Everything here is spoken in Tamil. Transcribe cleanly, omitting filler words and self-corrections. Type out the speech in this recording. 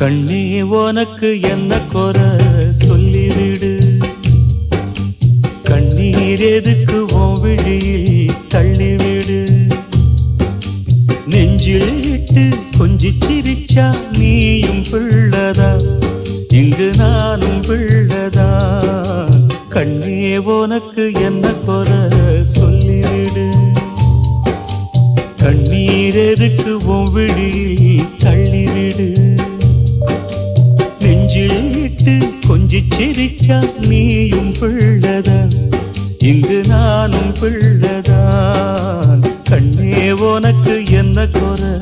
கண்ணே உனக்கு என்ன குறை சொல்லிவிடு. கண்ணீர் எதுக்கு உன் விழியில் தள்ளிவிடு. நெஞ்சில் இட்டு கொஞ்சி சிரிச்சா நீயும் பிள்ளதா, இங்கு நானும் பிள்ளதா. கண்ணே உனக்கு என்ன குறை சொல்லிவிடு. கண்ணீர் எதுக்கு உன் விழியில் தள்ளிவிடு. நெஞ்சில் இட்டு கொஞ்சி சிரிச்சா நீயும் பிள்ளதா, இங்கு நானும் பிள்ளதான். கண்ணே உனக்கு என்ன குறை